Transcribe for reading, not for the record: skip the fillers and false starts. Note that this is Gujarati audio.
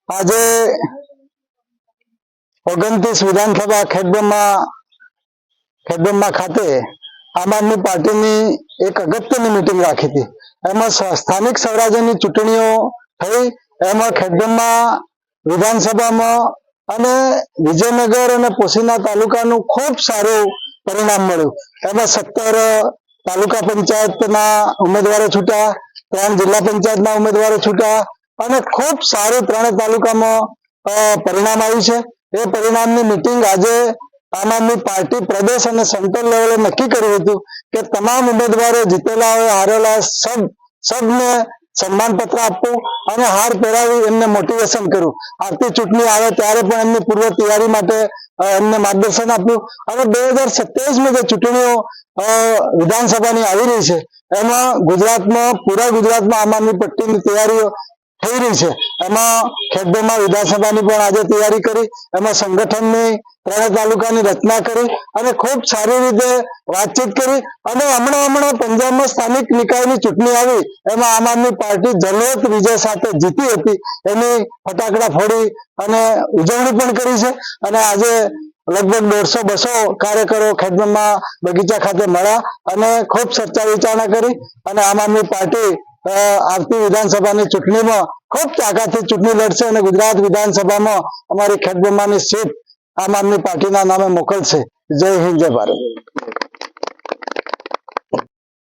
આજે 29 વિધાનસભા ખેડબ્રહ્મા ખાતે આમ આદમી પાર્ટીની એક અગત્યની મીટિંગ રાખી હતી। એમાં સ્થાનિક સ્વરાજ્યની ચૂંટણીઓ થઈ। એમાં ખેડબ્રહ્મા વિધાનસભામાં અને વિજયનગર અને પોશીના તાલુકાનું ખૂબ સારું પરિણામ મળ્યું। એમાં 17 તાલુકા પંચાયતના ઉમેદવારો છૂટ્યા, 3 જિલ્લા પંચાયતના ઉમેદવારો છૂટ્યા અને ખૂબ સારું 3 તાલુકામાં પરિણામ આવ્યું છે। એ પરિણામની મીટિંગ આજે આમ આદમી પાર્ટી પ્રદેશ અને સેન્ટ્રલ લેવલે નક્કી કર્યું હતું કે તમામ ઉમેદવારો જીતેલા હોય હારેલા સબને સન્માનપત્ર આપવું અને હાર પહેરાવી એમને મોટિવેશન કરવું। આવતી ચૂંટણી આવે ત્યારે પણ એમની પૂર્વ તૈયારી માટે એમને માર્ગદર્શન આપ્યું અને 2027માં જે ચૂંટણીઓ વિધાનસભાની આવી રહી છે એમાં પૂરા ગુજરાતમાં આમ આદમી પાર્ટીની તૈયારીઓ થઈ રહી છે। એમાં ખેડબ્રહ્મા વિધાનસભાની પણ આજે તૈયારી કરી, એમાં સંગઠનની 3 તાલુકાની રચના કરી અને ખૂબ સારી રીતે વાતચીત કરી અને હમણાં પંજાબમાં સ્થાનિક નિકાયની ચૂંટણી આવી એમાં આમ આદમી પાર્ટી જલવંત વિજય સાથે જીતી હતી। એની ફટાકડા ફોડી અને ઉજવણી પણ કરી છે અને આજે લગભગ 150-200 કાર્યકરો ખેડબ્રહ્મા બગીચા ખાતે મળ્યા અને ખૂબ ચર્ચા વિચારણા કરી અને આમ આદમી પાર્ટી આવતી વિધાનસભાની ચૂંટણીમાં ખૂબ તાકાતથી ચૂંટણી લડશે અને ગુજરાત વિધાનસભામાં અમારી ખેડબ્રહ્માની સીટ આમ આદમી પાર્ટીના નામે મોકલશે। જય હિન્દ, જય ભારત।